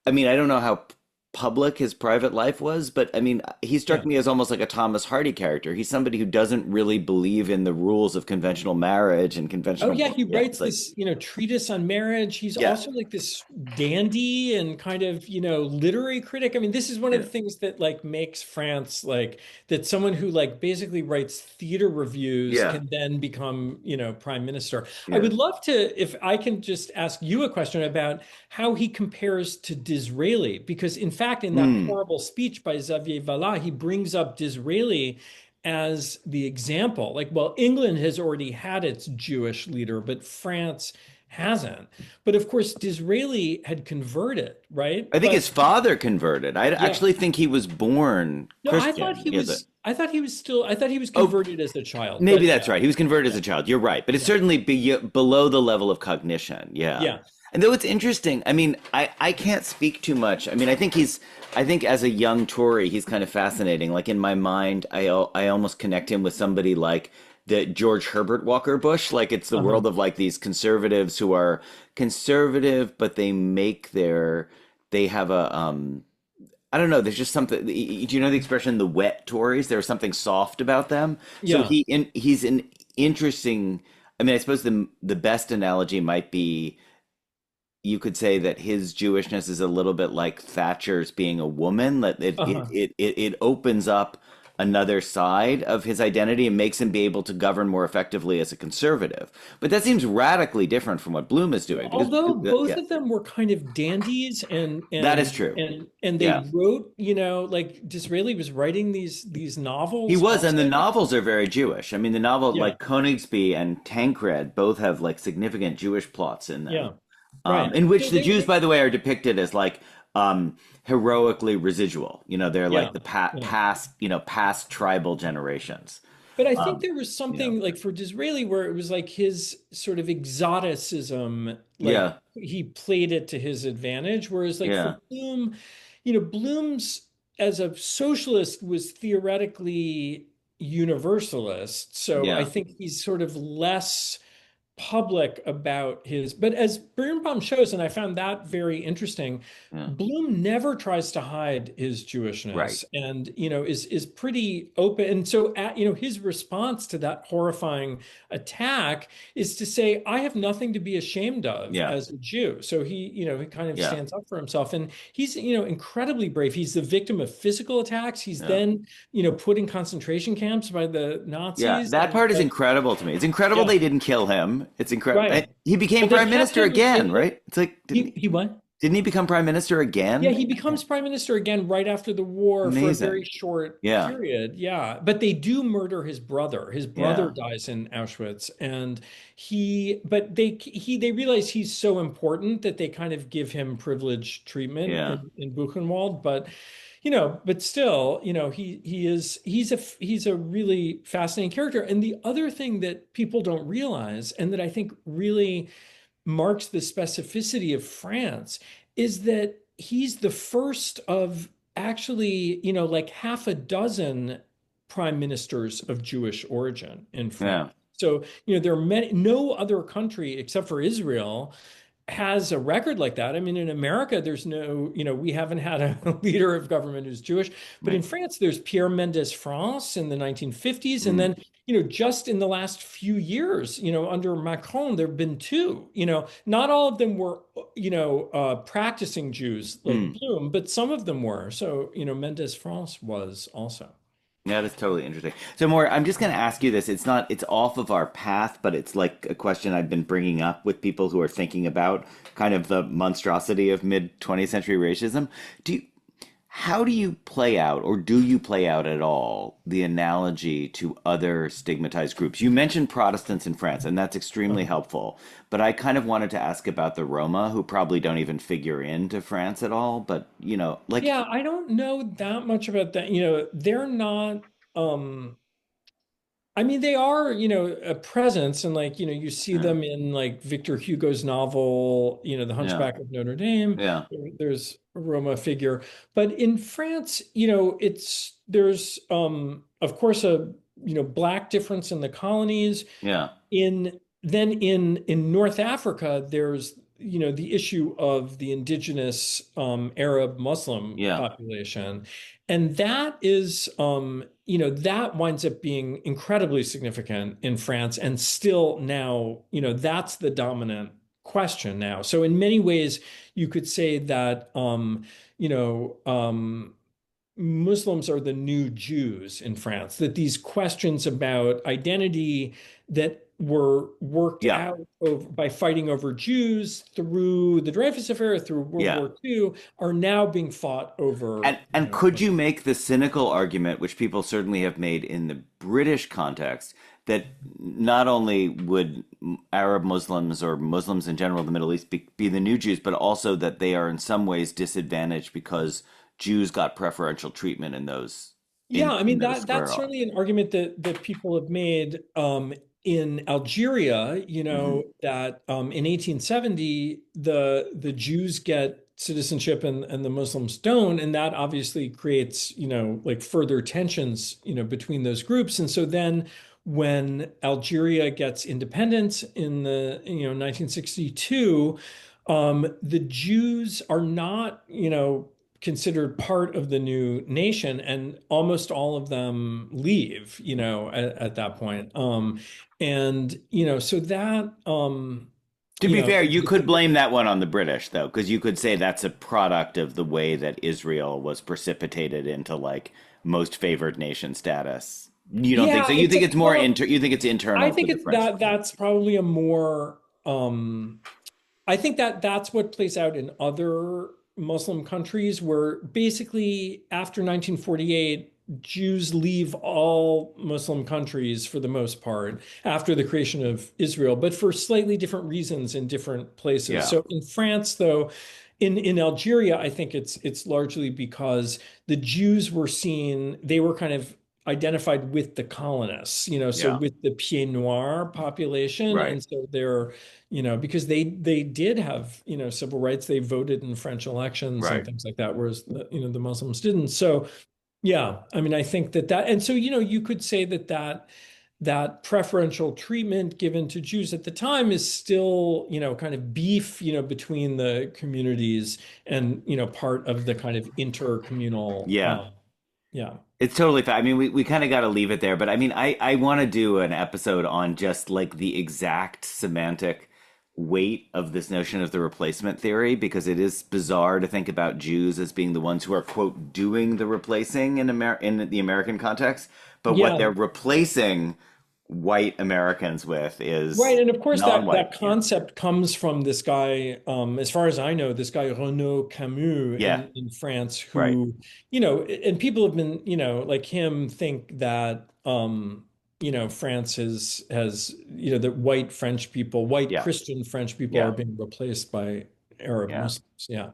I mean, I don't know how public his private life was, but I mean, he struck
Yeah.
me as almost like a Thomas Hardy character. He's somebody who doesn't really believe in the rules of conventional marriage and
Oh
conventional,
yeah, he
it's
writes
like,
this, treatise on marriage. He's
yeah,
also like this dandy and kind of, literary critic. I mean, this is one of
yeah,
the things that like makes France like that someone who like basically writes theater reviews
yeah,
can then become, prime minister. I
yeah.
would love to, if I can just ask you a question about how he compares to Disraeli, because in fact, in that
Mm.
horrible speech by Xavier Vallat, he brings up Disraeli as the example. Like, well, England has already had its Jewish leader, but France hasn't. But of course, Disraeli had converted, right?
I think his
But
father converted. I
yeah,
actually think he was born
no,
Christian.
I thought he was
Oh,
converted as a child,
maybe
but
that's right. He was converted as
yeah,
a child. You're right, but it's
yeah,
certainly below the level of cognition. Yeah.
yeah.
And though it's interesting, I mean, I can't speak too much. I mean, I think as a young Tory, he's kind of fascinating. Like in my mind, I almost connect him with somebody like the George Herbert Walker Bush. Like it's the
Uh-huh.
world of like these conservatives who are conservative, but they have a, I don't know. There's just something. Do you know the expression "the wet Tories"? There's something soft about them. So
Yeah.
he's an interesting. I mean, I suppose the best analogy might be you could say that his Jewishness is a little bit like Thatcher's being a woman. That
Uh-huh.
it opens up another side of his identity and makes him be able to govern more effectively as a conservative. But that seems radically different from what Bloom is doing because
Although both
yeah,
of them were kind of dandies and
that is
and
true.
and and
Yeah.
they wrote, like Disraeli was writing these
He
novels
was, and the
also.
novels are very Jewish. I mean, the novel
Yeah.
like Königsby and Tancred both have like significant Jewish plots in them,
Yeah. Right.
in which
So
the
they
Jews,
were,
by the way, are depicted as like heroically residual. They're
yeah.
like the
Yeah.
past tribal generations.
But I think
Um,
there was
yeah,
something like for Disraeli where it was like his sort of exoticism, like
yeah,
he played it to his advantage. Whereas like for
yeah,
Bloom, Bloom's as a socialist was theoretically universalist. So I
yeah,
think he's sort of less public about his, but as Birnbaum shows, and I found that very interesting,
yeah.
Bloom never tries to hide his
Right.
Jewishness and, is pretty open. And so, his response to that horrifying attack is to say, I have nothing to be ashamed of
Yeah,
as a Jew. So he kind of
yeah,
stands up for himself and he's, incredibly brave. He's the victim of physical attacks. He's
yeah.
then, put in concentration camps by the
Yeah,
Nazis
that
and
part is
like,
incredible to me. It's incredible
yeah,
they didn't kill him. It's incredible.
right.
He became
But they
prime
kept
minister
him.
again, right? It's like
He what?
didn't he become prime minister
Yeah,
again?
he becomes prime minister again right after the war for a very
Amazing.
short
Yeah,
period. Yeah, but they do murder his brother. His brother
yeah,
dies in Auschwitz, and but they realize he's so important that they kind of give him privileged treatment
yeah,
in Buchenwald. But but still, he's a really fascinating character. And the other thing that people don't realize, and that I think really marks the specificity of France is that he's the first of actually, like half a dozen prime ministers of Jewish origin in France.
yeah.
So, there are no other country except for Israel has a record like that. I mean, in America, there's no, we haven't had a leader of government who's Jewish, but in
Right.
France, there's Pierre Mendès France in the 1950s. And
Mm,
then, just in the last few years, under Macron, there have been two, not all of them were, practicing Jews like
mm.
Bloom, but some of them were. So, Mendès France was also.
Yeah, that's totally interesting. So, more, I'm just going to ask you this. It's off of our path, but it's like a question I've been bringing up with people who are thinking about kind of the monstrosity of mid 20th century racism. Do you, how do you play out, or do you play out at all, the analogy to other stigmatized groups? You mentioned Protestants in France, and that's extremely helpful. But I kind of wanted to ask about the Roma, who probably don't even figure into France at all. But, like,
Yeah, I don't know that much about that. They're not I mean, they are, a presence, and like, you see
yeah,
them in like Victor Hugo's novel, The
yeah,
Hunchback of Notre Dame.
yeah,
There's a Roma figure, but in France, there's of course a black difference in the colonies.
yeah,
In North Africa, there's the issue of the indigenous Arab Muslim
yeah.
population, and that is that winds up being incredibly significant in France, and still now that's the dominant question now. So in many ways, you could say that you know Muslims are the new Jews in France, that these questions about identity that were worked
Yeah.
out by fighting over Jews through the Dreyfus affair, through World
Yeah.
War II, are now being fought over,
And could you make the cynical argument, which people certainly have made in the British context, that not only would Arab Muslims or Muslims in general in the Middle East be the new Jews, but also that they are in some ways disadvantaged because Jews got preferential treatment in those
Yeah, I
in
mean
those
that's
square.
certainly an argument that people have made in Algeria,
Hmm.
that in 1870 the Jews get citizenship and the Muslims don't, and that obviously creates, like further tensions, between those groups. And so then when Algeria gets independence in the 1962, the Jews are not, considered part of the new nation, and almost all of them leave, at that point. And so that
To be fair, you could blame that one on the British, though, because you could say that's a product of the way that Israel was precipitated into like most favored nation status. You don't think
yeah,
so? You
it's
think
a
it's more
well,
inter? You think it's
I
internal to
think
the
it's
French?
that's probably a more I think that that's what plays out in other Muslim countries, where basically after 1948, Jews leave all Muslim countries for the most part after the creation of Israel, but for slightly different reasons in different places.
Yeah,
So in France, though, in Algeria, I think it's largely because the Jews were seen, they were kind of identified with the colonists, so
yeah,
with the Pied Noir population,
right,
and so they're because they did have, civil rights. They voted in French elections and
right.
things like that, whereas the Muslims didn't. So yeah, I mean, I think and so you could say that preferential treatment given to Jews at the time is still, kind of beef, between the communities, and part of the kind of intercommunal.
Yeah,
Yeah.
it's totally fine. I mean, we kind of got to leave it there, but I mean, I want to do an episode on just like the exact semantic weight of this notion of the replacement theory, because it is bizarre to think about Jews as being the ones who are, quote, doing the replacing in the American context, but what
Yeah.
they're replacing white Americans with
Right,
is
and of course
non-white.
that
Yeah,
concept comes from this guy, as far as I know, this guy Renaud Camus
yeah,
in France,
right.
who, and people have been, like him, think that France has that white French people, white
Yeah,
Christian French people
yeah,
are being replaced by Arab
yeah.
Muslims. Yeah.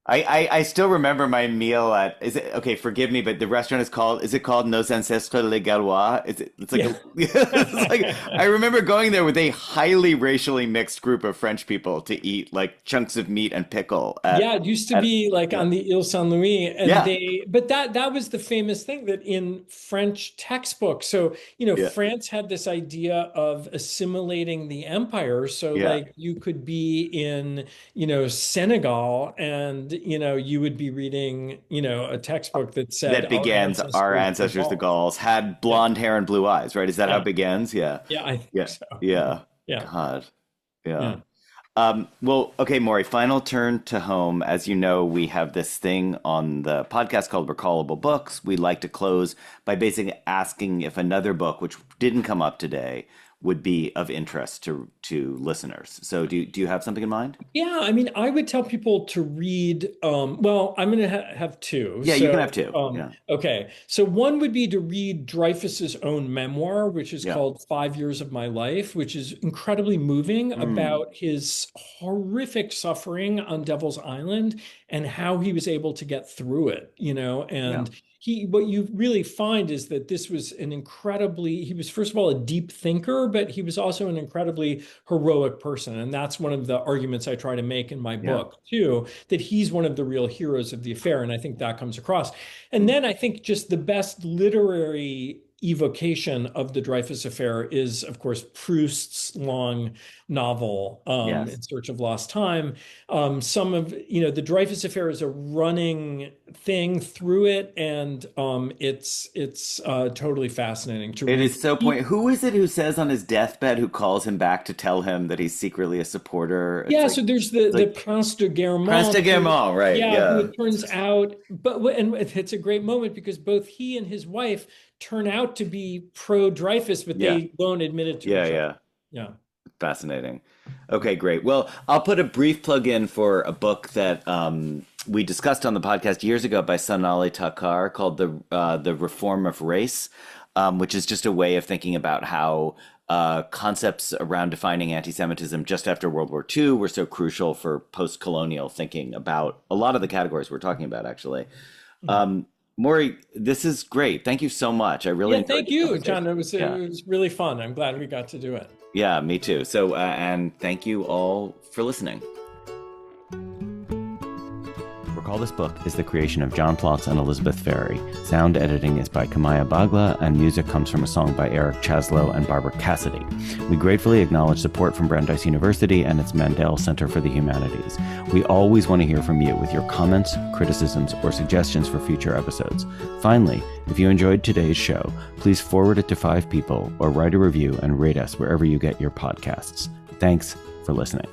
I still remember my meal at, is it okay, forgive me, but the restaurant is it called Nos Ancêtres les Gallois? It's like
Yeah.
a it's like I remember going there with a highly racially mixed group of French people to eat like chunks of meat and pickle
Yeah, it used to
at
be like
yeah.
on the Ile Saint-Louis, and
Yeah.
but that was the famous thing, that in French textbooks. So,
Yeah.
France had this idea of assimilating the empire. So,
Yeah.
like, you could be in, Senegal, and, you would be reading, a textbook that said
That
our
begins our
ancestors were
ancestors, the
Gauls.
Gauls, had
Yeah,
blonde hair and blue eyes, right? Is that how it
yeah,
begins? Yeah.
yeah, I think
Yeah.
so.
Yeah.
Yeah,
God. Yeah.
yeah.
Well, okay, Maury, final turn to home. As you know, we have this thing on the podcast called Recallable Books. We like to close by basically asking if another book, which didn't come up today, would be of interest to listeners. So do you have something in mind?
Yeah, I mean, I would tell people to read. Well, I'm going to have two.
Yeah, you can have two. Yeah.
Okay. So one would be to read Dreyfus's own memoir, which is
Yeah.
called 5 Years of My Life, which is incredibly moving
Mm,
about his horrific suffering on Devil's Island and how he was able to get through it,
yeah.
and what you really find is that this was he was first of all a deep thinker, but he was also an incredibly heroic person. And that's one of the arguments I try to make in my
Yeah.
book too, that he's one of the real heroes of the affair. And I think that comes across. And
Mm,
then I think just the best literary evocation of the Dreyfus affair is, of course, Proust's long novel,
yes.
In Search of Lost Time. The Dreyfus affair is a running thing through it, and it's totally fascinating to
It
read.
is so point. Who is it who says on his deathbed, who calls him back to tell him that he's secretly a supporter?
Yeah, so there's
It's
the
like
Prince de
Prince de
Guermantes,
Guermantes, right?
who
Yeah.
it turns out, and it's a great moment because both he and his wife turn out to be pro Dreyfus, but
Yeah.
they won't admit it to
Yeah.
each other.
Yeah.
Yeah.
Fascinating. Okay, great. Well, I'll put a brief plug in for a book that we discussed on the podcast years ago by Sonali Thakkar called the Reform of Race, which is just a way of thinking about how concepts around defining anti-Semitism just after World War II were so crucial for post-colonial thinking about a lot of the categories we're talking about, actually. Maury, this is great. Thank you so much. I really
Yeah,
enjoyed
thank
the
you,
conversation.
John. It
Yeah.
was really fun. I'm glad we got to do it.
Yeah, me too. So, and thank you all for listening. Recall This Book is the creation of John Plotz and Elizabeth Ferry. Sound editing is by Kamaya Bagla, and music comes from a song by Eric Chaslow and Barbara Cassidy. We gratefully acknowledge support from Brandeis University and its Mandel Center for the Humanities. We always want to hear from you with your comments, criticisms, or suggestions for future episodes. Finally, if you enjoyed today's show, please forward it to 5 people or write a review and rate us wherever you get your podcasts. Thanks for listening.